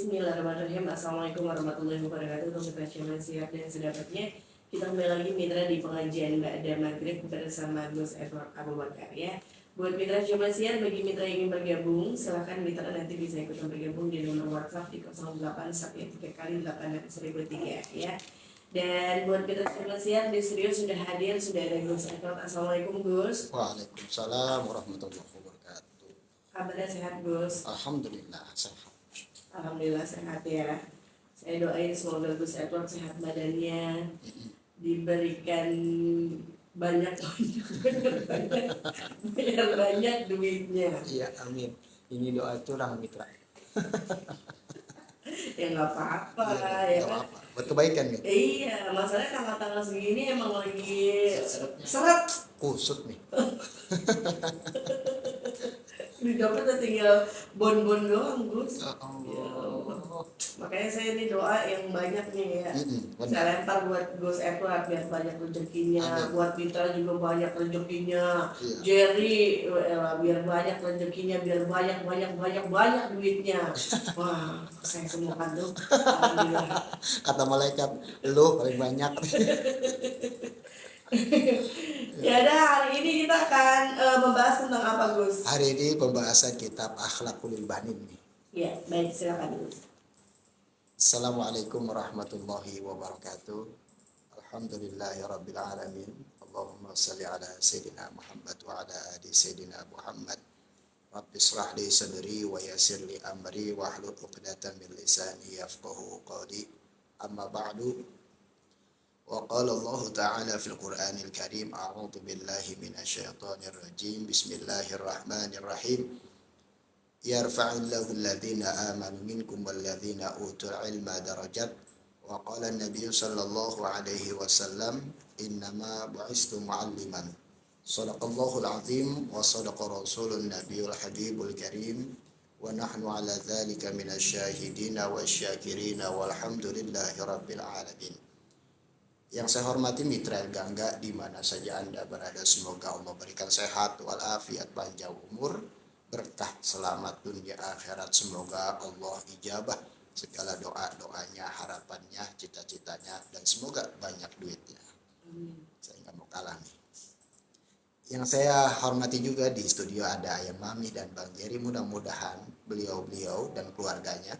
Bismillahirrahmanirrahim. Assalamualaikum warahmatullahi wabarakatuh. Untuk kita siap dan sedapatnya kita kembali lagi mitra di pengajian Ba'da Maghrib bersama Gus Edward Abu Bakar ya. Buat mitra Cuma Siar, bagi mitra yang ingin bergabung, silahkan mitra nanti bisa ikutan bergabung di nomor WhatsApp di 0813 kali 81003 ya. Dan buat mitra Cuma Siar di studio sudah hadir, sudah ada Gus Edward. Assalamualaikum Gus. Waalaikumsalam warahmatullahi wabarakatuh. Kabarnya sehat Gus? Alhamdulillah sehat. Alhamdulillah sehat ya. Saya doain semoga Gus Edward sehat badannya, diberikan banyak banyak duitnya. Iya, amin. Ini doa curang mitra. Ya nggak apa-apa Ya, ya kan. apa. Buat kebaikan gitu. Iya, masalahnya tanggal-tanggal segini emang lagi seret. Kusut nih. Di dompet tinggal bon-bon doang Gus. Ya Allah. Makanya saya ini doa yang banyak nih ya. Saya lempar buat Gus Edward biar banyak rezekinya, buat Mitra juga banyak rezekinya, Iya. Jerry biar banyak rezekinya, biar banyak duitnya. Wah, saya semoga tuh. Alhamdulillah. Kata malaikat, lu paling banyak. Ya udah, hari ini kita akan membahas tentang apa Gus? Hari ini pembahasan kitab Akhlaqul Banin nih. Ya, baik silakan Gus. Assalamualaikum warahmatullahi wabarakatuh. Alhamdulillahirabbil alamin. Allahumma shalli ala sayyidina Muhammad wa ala ali sayyidina Muhammad. Rabbi shrah li sadri wa yassir li amri wa hlul 'uqdatam min lisani yafqahu qawli. Amma ba'du. Wa qala Allah ta'ala fil Qur'anil Karim, a'udzu billahi minasyaitonir rajim. Bismillahirrahmanirrahim. Yarfa'illahu alladhina amanu minkum walladhina utul ilma darajat. Wa qala an-nabiy sallallahu alaihi wasallam, innama bu'istu mu'alliman. Shadaqallahul azim wa shadaqa rasulun nabiyul habibul karim. Wa nahnu ala dhalika minasyahidina wasyakirina walhamdulillahi rabbil alamin. Yang saya hormati mitra Gangga di mana saja Anda berada, semoga Allah berikan sehat walafiat, panjang umur, berkah selamat dunia akhirat. Semoga Allah ijabah segala doa-doanya, harapannya, cita-citanya, dan semoga banyak duitnya. Saya nggak mau kalah nih. Yang saya hormati juga di studio ada Ayah Mami dan Bang Jerry. Mudah-mudahan beliau-beliau dan keluarganya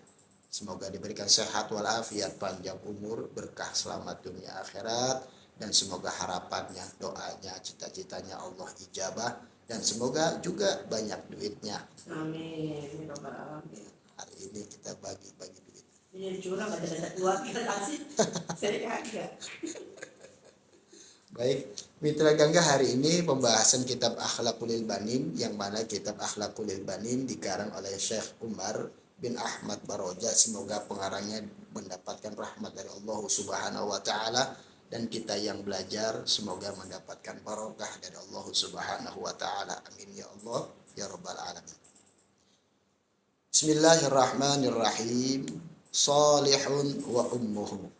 semoga diberikan sehat walafiat, panjang umur, berkah selamat dunia akhirat, dan semoga harapannya, doanya, cita-citanya Allah ijabah, dan semoga juga banyak duitnya. Amin. Hari ini kita bagi-bagi duit. Ini curang ada keluarga kasih. Saya kagak. Baik, mitra Gangga, hari ini pembahasan kitab Akhlaqul Banin, yang mana kitab Akhlaqul Banin dikarang oleh Syekh Umar bin Ahmad Baroja. Semoga pengarangnya mendapatkan rahmat dari Allah Subhanahu wa taala, dan kita yang belajar semoga mendapatkan barokah dari Allah Subhanahu wa taala. Amin ya Allah ya rabbal alamin. Bismillahirrahmanirrahim. Salihun wa ummuhu.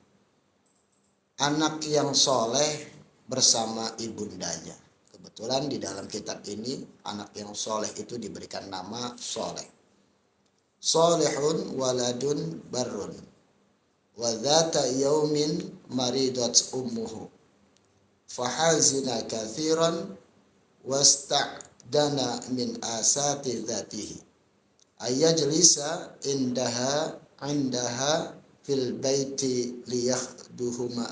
Anak yang soleh bersama ibundanya. Kebetulan di dalam kitab ini anak yang soleh itu diberikan nama soleh. Salihun waladun barrun wa dhata yaumin maridat ummuhu fahazina kathiran wasta'dana min asati dhatihi ayajlisa indaha fil baiti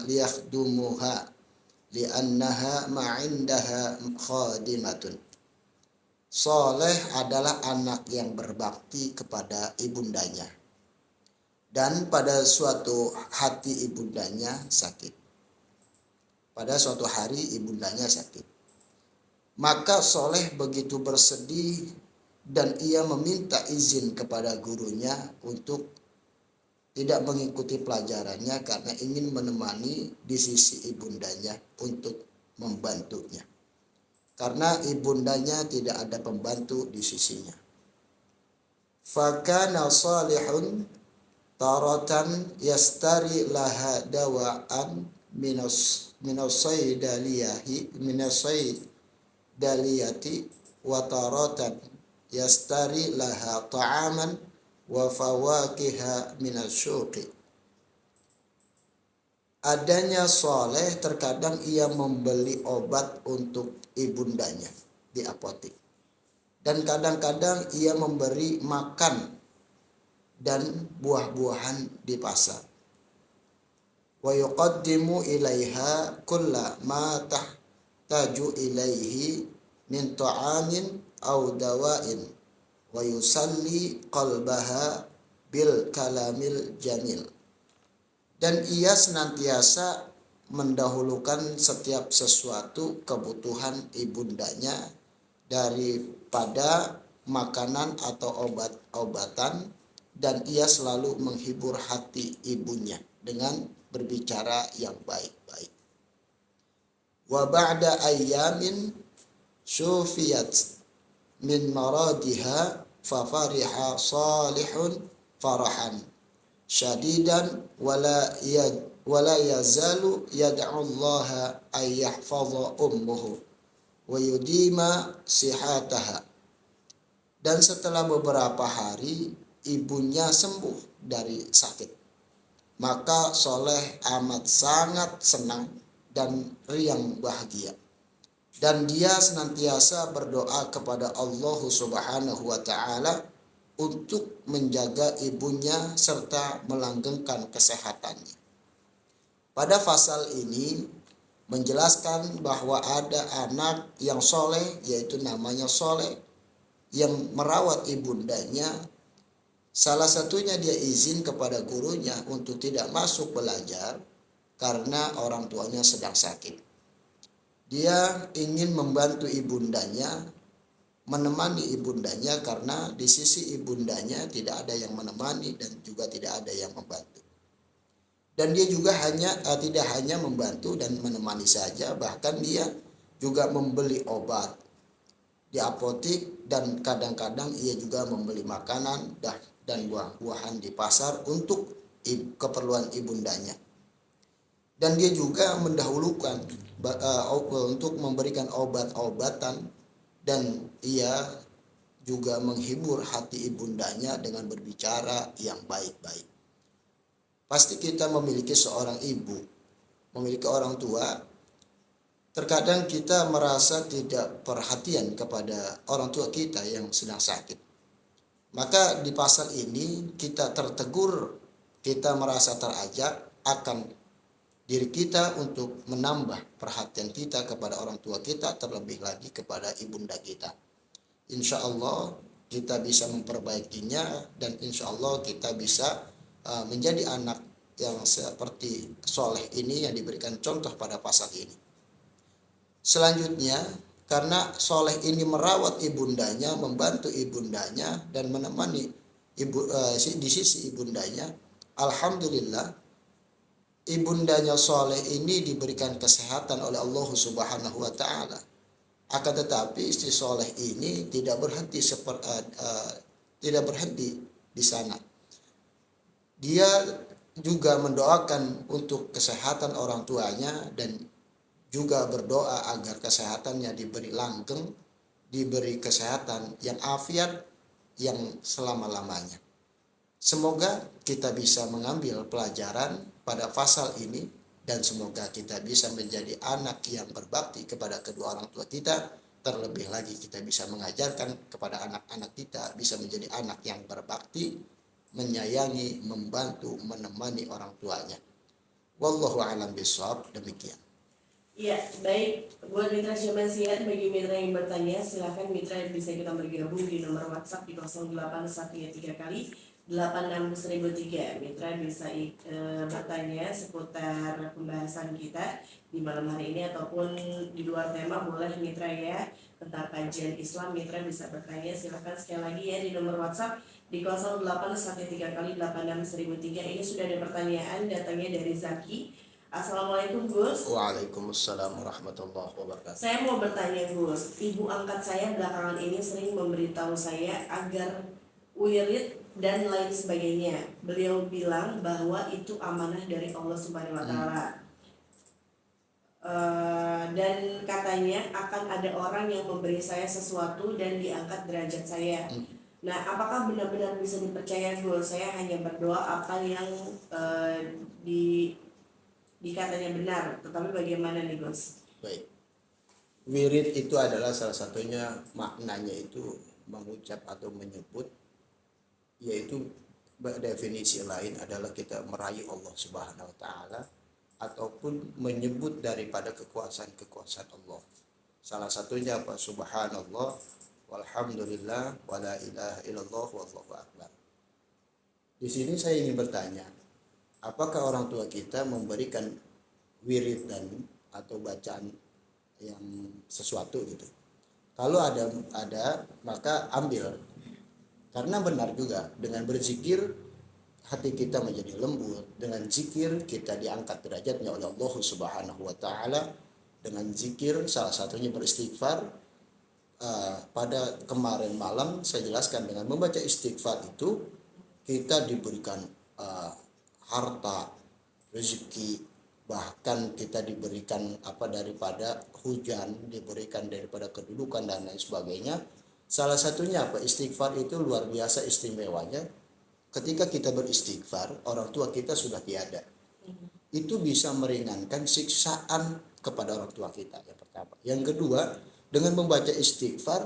liyakhdumuha li'annaha ma'indaha khadimatun. Soleh adalah anak yang berbakti kepada ibundanya, dan pada suatu hati ibundanya sakit. Pada suatu hari ibundanya sakit. Maka soleh begitu bersedih dan ia meminta izin kepada gurunya untuk tidak mengikuti pelajarannya karena ingin menemani di sisi ibundanya untuk membantunya. Karena ibundanya tidak ada pembantu di sisinya. Fakana salihun taratan yastari laha dawa'an minasaydaliyati wa taratan yastari laha ta'aman wa fawakiha minasyuqi. Adanya soleh terkadang ia membeli obat untuk ibundanya di apotik. Dan kadang-kadang ia memberi makan dan buah-buahan di pasar. Wa yuqaddimu ilaiha kulla ma tahtaju ilaihi min ta'amin aw dawa'in wa yusalli qalbaha bil kalamil jamil. Dan ia senantiasa mendahulukan setiap sesuatu kebutuhan ibundanya daripada makanan atau obat-obatan, dan ia selalu menghibur hati ibunya dengan berbicara yang baik-baik. Wa ba'da ayyamin syufiyat min maradiha fa fariha salihun farahan syadidan wala yazalu yad'u Allah ay yahfaza ummuhu wa yudima sihataha. Dan setelah beberapa hari ibunya sembuh dari sakit, maka Soleh amat sangat senang dan riang bahagia, dan dia senantiasa berdoa kepada Allah Subhanahu wa ta'ala untuk menjaga ibunya serta melanggengkan kesehatannya. Pada pasal ini menjelaskan bahwa ada anak yang soleh, yaitu namanya Soleh, yang merawat ibundanya. Salah satunya dia izin kepada gurunya untuk tidak masuk belajar karena orang tuanya sedang sakit. Dia ingin membantu ibundanya, menemani ibundanya, karena di sisi ibundanya tidak ada yang menemani dan juga tidak ada yang membantu. Dan dia juga tidak hanya membantu dan menemani saja, bahkan dia juga membeli obat di apotik, dan kadang-kadang ia juga membeli makanan dan buah-buahan di pasar untuk keperluan ibundanya. Dan dia juga mendahulukan untuk memberikan obat-obatan, dan ia juga menghibur hati ibundanya dengan berbicara yang baik-baik. Pasti kita memiliki seorang ibu, memiliki orang tua. Terkadang kita merasa tidak perhatian kepada orang tua kita yang sedang sakit. Maka di pasal ini kita tertegur, kita merasa terajak akan diri kita untuk menambah perhatian kita kepada orang tua kita, terlebih lagi kepada ibunda kita. Insya Allah kita bisa memperbaikinya, dan insya Allah kita bisa menjadi anak yang seperti Soleh ini yang diberikan contoh pada pasal ini. Selanjutnya, karena Soleh ini merawat ibundanya, membantu ibundanya, dan menemani di sisi ibundanya, alhamdulillah ibundanya Soleh ini diberikan kesehatan oleh Allah Subhanahu wa ta'ala. Akan tetapi istri Soleh ini tidak berhenti di sana. Dia juga mendoakan untuk kesehatan orang tuanya, dan juga berdoa agar kesehatannya diberi langgeng, diberi kesehatan yang afiat yang selama-lamanya. Semoga kita bisa mengambil pelajaran pada pasal ini, dan semoga kita bisa menjadi anak yang berbakti kepada kedua orang tua kita. Terlebih lagi kita bisa mengajarkan kepada anak-anak kita bisa menjadi anak yang berbakti, menyayangi, membantu, menemani orang tuanya. Wallahu a'lam bishawab. Demikian. Ya, baik. Buat mitra Jaman Sihat, bagi mitra yang bertanya, silakan mitra bisa kita bergabung di nomor WhatsApp di 0813 kali 86003. Mitra bisa bertanya seputar pembahasan kita di malam hari ini, ataupun di luar tema boleh mitra ya, tentang kajian Islam. Mitra bisa bertanya, silakan sekali lagi ya di nomor WhatsApp di 0813 kali 86003. Ini sudah ada pertanyaan, datangnya dari Zaki. Assalamualaikum Gus. Waalaikumsalam warahmatullahi wabarakatuh. Saya mau bertanya Gus, ibu angkat saya belakangan ini sering memberitahu saya agar wirid dan lain sebagainya. Beliau bilang bahwa itu amanah dari Allah Subhanahu wa ta'ala. Dan katanya akan ada orang yang memberi saya sesuatu dan diangkat derajat saya. Nah, apakah benar-benar bisa dipercaya Gus? Saya hanya berdoa apa yang di dikatanya benar, tetapi bagaimana nih Gus? Baik. Wirid itu adalah salah satunya maknanya itu mengucap atau menyebut, yaitu definisi lain adalah kita merayu Allah Subhanahu wa taala ataupun menyebut daripada kekuasaan-kekuasaan Allah. Salah satunya apa? Subhanallah walhamdulillah wala ilaha illallah wallahu akbar. Di sini saya ingin bertanya, apakah orang tua kita memberikan wirid dan atau bacaan yang sesuatu gitu? Kalau ada maka ambil, karena benar juga dengan berzikir hati kita menjadi lembut, dengan zikir kita diangkat derajatnya oleh Allah Subhanahu wa taala, dengan zikir salah satunya beristighfar. Pada kemarin malam saya jelaskan, dengan membaca istighfar itu kita diberikan harta, rezeki, bahkan kita diberikan daripada hujan, diberikan daripada kedudukan dan lain sebagainya. Salah satunya apa? Istighfar itu luar biasa istimewanya. Ketika kita beristighfar, orang tua kita sudah tiada. Itu bisa meringankan siksaan kepada orang tua kita, yang pertama. Yang kedua, dengan membaca istighfar,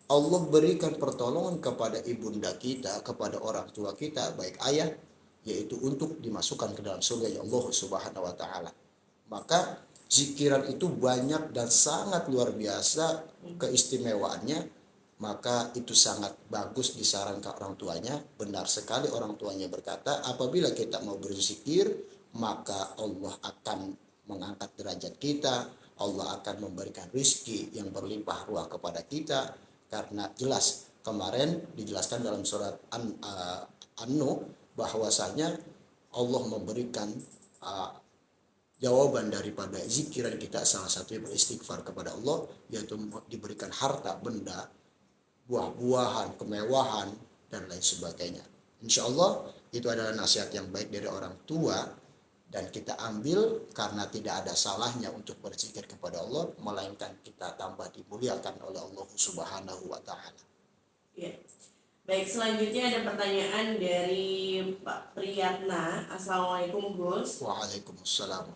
Allah berikan pertolongan kepada ibunda kita, kepada orang tua kita, baik ayah, yaitu untuk dimasukkan ke dalam surga Allah Subhanahu wa taala. Maka zikiran itu banyak dan sangat luar biasa keistimewaannya, maka itu sangat bagus disarankan orang tuanya. Benar sekali orang tuanya berkata, apabila kita mau berzikir, maka Allah akan mengangkat derajat kita, Allah akan memberikan rizki yang berlimpah ruah kepada kita. Karena jelas kemarin dijelaskan dalam surat An-Nur bahwasanya Allah memberikan jawaban daripada zikiran kita, salah satunya beristighfar kepada Allah, yaitu diberikan harta benda, buah-buahan, kemewahan, dan lain sebagainya. Insya Allah itu adalah nasihat yang baik dari orang tua, dan kita ambil karena tidak ada salahnya untuk berzikir kepada Allah, melainkan kita tambah dimuliakan oleh Allah Subhanahu wa taala. Ya. Baik, selanjutnya ada pertanyaan dari Pak Priyatna. Assalamualaikum Gus. Waalaikumsalam.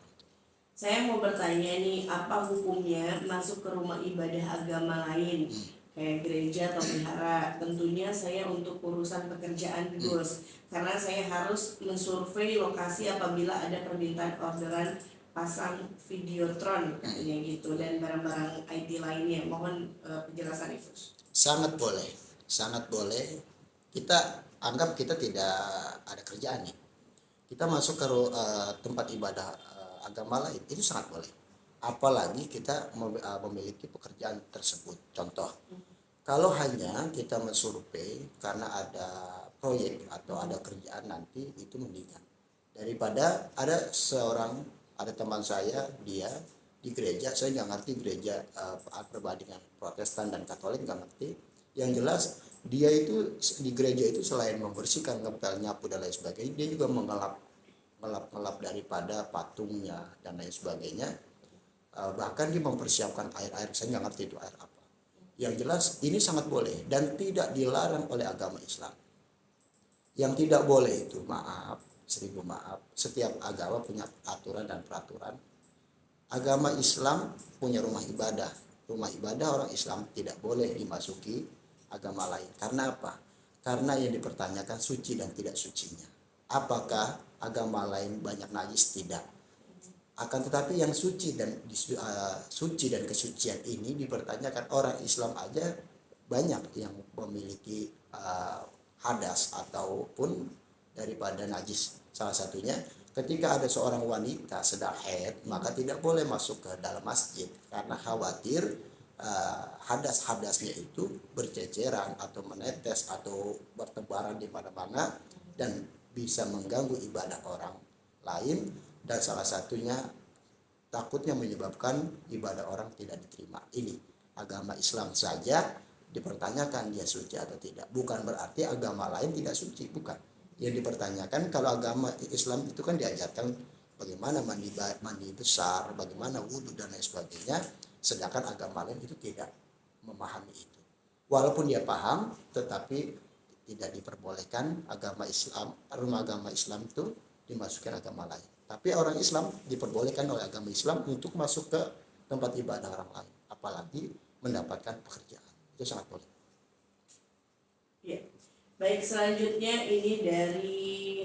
Saya mau bertanya nih, apa hukumnya masuk ke rumah ibadah agama lain, kayak gereja atau vihara? Tentunya saya untuk urusan pekerjaan Gus, karena saya harus mensurvei lokasi apabila ada permintaan orderan pasang videotron katanya gitu, dan barang-barang IT lainnya. Mohon penjelasan itu. Sangat boleh, sangat boleh. Kita anggap kita tidak ada kerjaan nih, kita masuk ke tempat ibadah agama lain, itu sangat boleh. Apalagi kita memiliki pekerjaan tersebut. Contoh, kalau hanya kita mensurvei karena ada proyek atau ada kerjaan, nanti itu mendingan daripada ada teman saya, dia di gereja, saya nggak ngerti gereja perbandingan Protestan dan Katolik, nggak ngerti. Yang jelas dia itu di gereja itu selain membersihkan, ngepel, nyapu dan lain sebagainya, dia juga mengelap daripada patungnya dan lain sebagainya. Bahkan dia mempersiapkan air, saya nggak ngerti itu air apa. Yang jelas ini sangat boleh dan tidak dilarang oleh agama Islam. Yang tidak boleh itu, maaf, seribu maaf, setiap agama punya aturan dan peraturan. Agama Islam punya rumah ibadah. Rumah ibadah orang Islam tidak boleh dimasuki agama lain. Karena apa? Karena yang dipertanyakan suci dan tidak sucinya. Apakah agama lain banyak najis? Tidak. Akan tetapi yang suci dan kesucian ini dipertanyakan. Orang Islam aja banyak yang memiliki hadas ataupun daripada najis. Salah satunya ketika ada seorang wanita sedang haid, maka tidak boleh masuk ke dalam masjid karena khawatir hadas-hadasnya itu berceceran atau menetes atau bertebaran di mana-mana dan bisa mengganggu ibadah orang lain, dan salah satunya takutnya menyebabkan ibadah orang tidak diterima. Ini agama Islam saja dipertanyakan dia suci atau tidak. Bukan berarti agama lain tidak suci, bukan. Yang dipertanyakan kalau agama Islam itu kan diajarkan bagaimana mandi besar, bagaimana wudhu dan lain sebagainya, sedangkan agama lain itu tidak memahami itu. Walaupun dia paham, tetapi Tidak diperbolehkan agama Islam, rumah agama Islam itu dimasukkan agama lain. Tapi orang Islam diperbolehkan oleh agama Islam untuk masuk ke tempat ibadah orang lain, apalagi mendapatkan pekerjaan. Itu sangat boleh. Ya. Baik, selanjutnya ini dari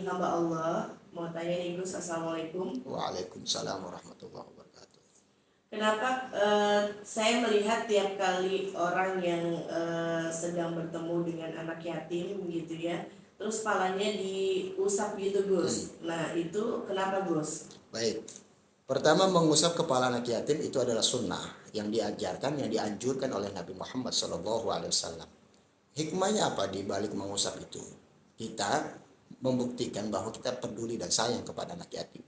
hamba Allah. Mau tanya nih Gus, Assalamualaikum. Waalaikumsalam warahmatullahi wabarakatuh. Kenapa saya melihat tiap kali orang yang sedang bertemu dengan anak yatim gitu ya, terus palanya diusap gitu Gus. Nah itu kenapa Gus? Baik. Pertama, mengusap kepala anak yatim itu adalah sunnah yang diajarkan, yang dianjurkan oleh Nabi Muhammad SAW. Hikmahnya apa di balik mengusap itu? Kita membuktikan bahwa kita peduli dan sayang kepada anak yatim.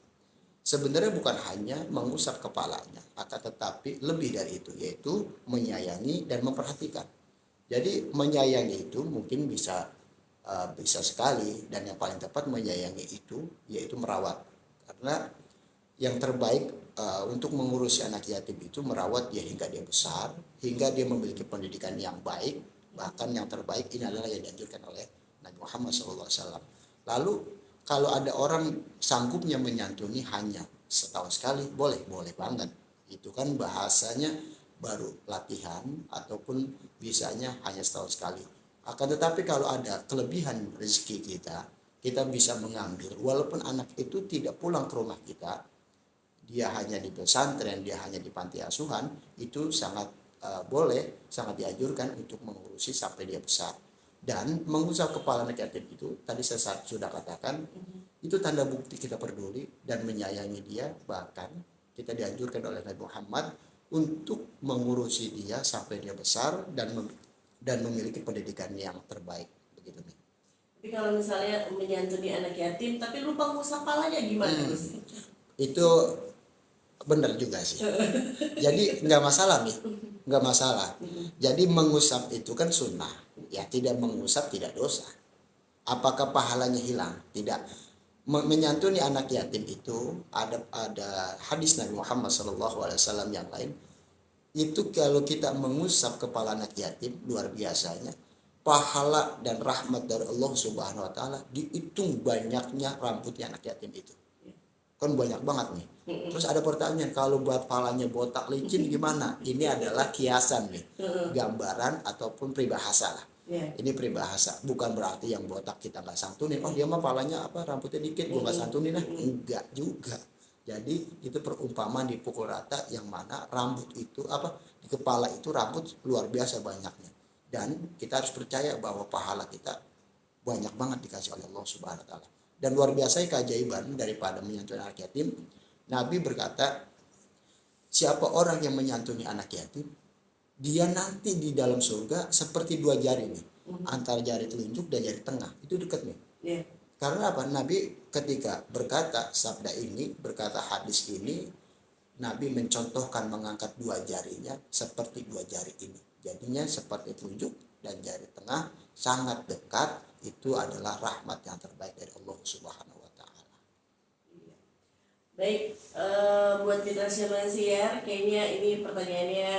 Sebenarnya bukan hanya mengusap kepalanya, akan tetapi lebih dari itu, yaitu menyayangi dan memperhatikan. Jadi menyayangi itu mungkin bisa sekali, dan yang paling tepat menyayangi itu yaitu merawat. Karena yang terbaik untuk mengurusi anak yatim itu merawat dia hingga dia besar, hingga dia memiliki pendidikan yang baik. Bahkan yang terbaik ini adalah yang dianjurkan oleh Nabi Muhammad SAW. Lalu kalau ada orang sanggupnya menyantuni hanya setahun sekali, boleh banget. Itu kan bahasanya baru latihan ataupun bisanya hanya setahun sekali. Akan tetapi kalau ada kelebihan rezeki kita bisa mengambil, walaupun anak itu tidak pulang ke rumah kita, dia hanya di pesantren, dia hanya di panti asuhan, itu sangat boleh, sangat dianjurkan untuk mengurusi sampai dia besar. Dan mengusap kepala anak yatim itu, tadi saya sudah katakan, itu tanda bukti kita peduli dan menyayangi dia. Bahkan kita dianjurkan oleh Nabi Muhammad untuk mengurusi dia sampai dia besar dan memiliki pendidikan yang terbaik. Begitu nih. Tapi kalau misalnya menyantuni anak yatim tapi lupa ngusap palanya gimana Gus? Itu benar juga sih. Jadi nggak masalah nih, nggak masalah. Jadi mengusap itu kan sunnah, ya tidak mengusap tidak dosa. Apakah pahalanya hilang? Tidak. Menyantuni anak yatim itu ada hadis Nabi Muhammad SAW yang lain. Itu kalau kita mengusap kepala anak yatim, luar biasanya pahala dan rahmat dari Allah Subhanahu Wa Taala dihitung banyaknya rambutnya anak yatim itu. Kan banyak banget nih. Terus ada pertanyaan, kalau buat palanya botak licin gimana? Ini adalah kiasan nih, gambaran ataupun peribahasa lah. Ini peribahasa, bukan berarti yang botak kita nggak santunin. Oh dia mah palanya rambutnya dikit, gue nggak santunin lah. Enggak juga. Jadi itu perumpamaan dipukul rata, yang mana rambut itu di kepala itu rambut luar biasa banyaknya. Dan kita harus percaya bahwa pahala kita banyak banget dikasih oleh Allah Subhanahu Wa Taala. Dan luar biasa keajaiban daripada menyantuni anak yatim. Nabi berkata, siapa orang yang menyantuni anak yatim, dia nanti di dalam surga seperti dua jari nih, antara jari telunjuk dan jari tengah, itu dekat nih. Karena apa? Nabi ketika berkata hadis ini, Nabi mencontohkan mengangkat dua jarinya seperti dua jari ini. Jadinya seperti telunjuk dan jari tengah sangat dekat. Itu adalah rahmat yang terbaik dari Allah Subhanahu Wa Taala. Baik, buat Mitra Siar, kayaknya ini pertanyaannya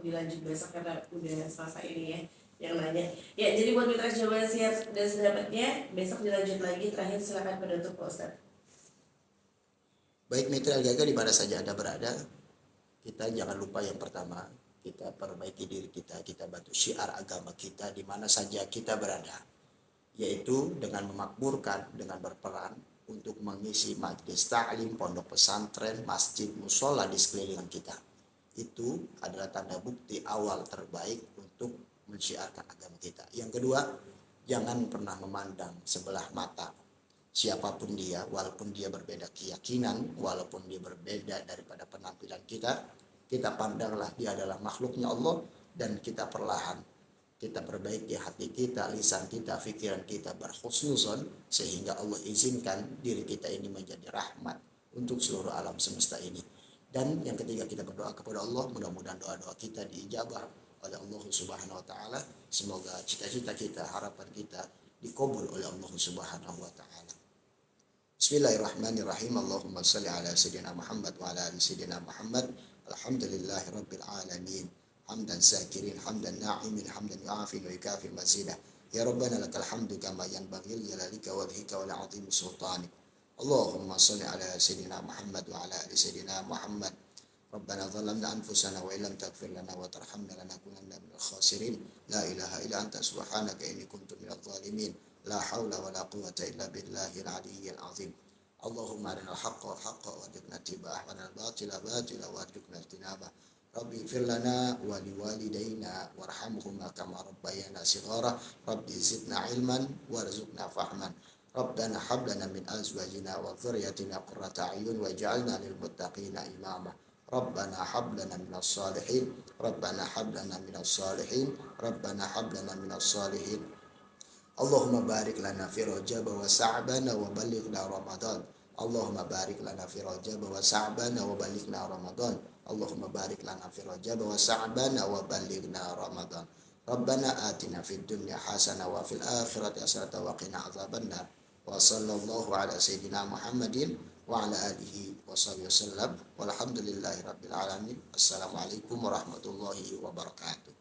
dilanjut besok karena udah selesai ini ya yang nanya. Ya, jadi buat Mitra Siar dan sahabatnya, besok dilanjut lagi. Terakhir silakan penutup Pak Ustaz. Baik Mitra Al-Gaga di mana saja Anda berada, kita jangan lupa yang pertama, kita perbaiki diri kita bantu syiar agama kita di mana saja kita berada, yaitu dengan memakmurkan, dengan berperan untuk mengisi majelis ta'lim, pondok pesantren, masjid, musola di sekeliling kita. Itu adalah tanda bukti awal terbaik untuk mensyiarkan agama kita. Yang kedua, jangan pernah memandang sebelah mata siapapun dia, walaupun dia berbeda keyakinan, walaupun dia berbeda daripada penampilan kita pandanglah dia adalah makhluknya Allah, dan kita perlahan kita perbaiki hati kita, lisan kita, pikiran kita berhusnuzon, sehingga Allah izinkan diri kita ini menjadi rahmat untuk seluruh alam semesta ini. Dan yang ketiga, kita berdoa kepada Allah, mudah-mudahan doa-doa kita diijabah oleh Allah Subhanahu Wa Taala. Semoga cita-cita kita, harapan kita dikabul oleh Allah Subhanahu Wa Taala. Bismillahirrahmanirrahim. Allahumma salli ala sayyidina Muhammad wa ala ali sayyidina Muhammad. Alhamdulillahirabbil alamin. Hamdan syakirin, hamdan na'imin, hamdan yu'afi wa yukafi mazidah. Ya Rabbana lakal hamdu kama yanbaghi li jalalika wajhika wa li 'azimi sultanik. Allahumma shalli ala sayyidina Muhammad wa ala ali sayyidina Muhammad. Rabbana zalamna anfusana wa illam taghfir lana wa tarhamna lanakunanna minal khasirin. La ilaha illa anta subhanaka inni kuntu minadh dhalimin. La haula wa la quwwata illa billahil aliyyil azim. Allahumma arinal haqqa haqqan warzuqna ittiba'ah wa arinal batila batila warzuqna ijtinabah. Rabbi ighfir lana wa liwalidayna warhamhuma kama rabbayana shighara. Rabbi zidna ilman warzuqna fahman. Rabbana hab lana min azwajina wa dhurriyyatina qurrata a'yun waj'alna lil muttaqina imama. Rabbana hab lana minas salihin. Rabbana hab lana minas salihin. Rabbana hab lana minas salihin. Allahumma barik lana fi Rajab wa Sa'ban wa balighna Ramadan. Allahumma barik lana fi Rajab wa Sa'ban wa balighna Ramadan. Allahumma barik lana fi Rajab wa Sa'ban wa balighna Ramadan. Rabbana atina fid dunya hasanah wa fil akhirati hasanah wa qina adzabannar. Wa sallallahu ala sayyidina Muhammadin wa ala alihi wa sahbihi wasallam. Walhamdulillahi rabbil alamin. Assalamualaikum warahmatullahi wabarakatuh.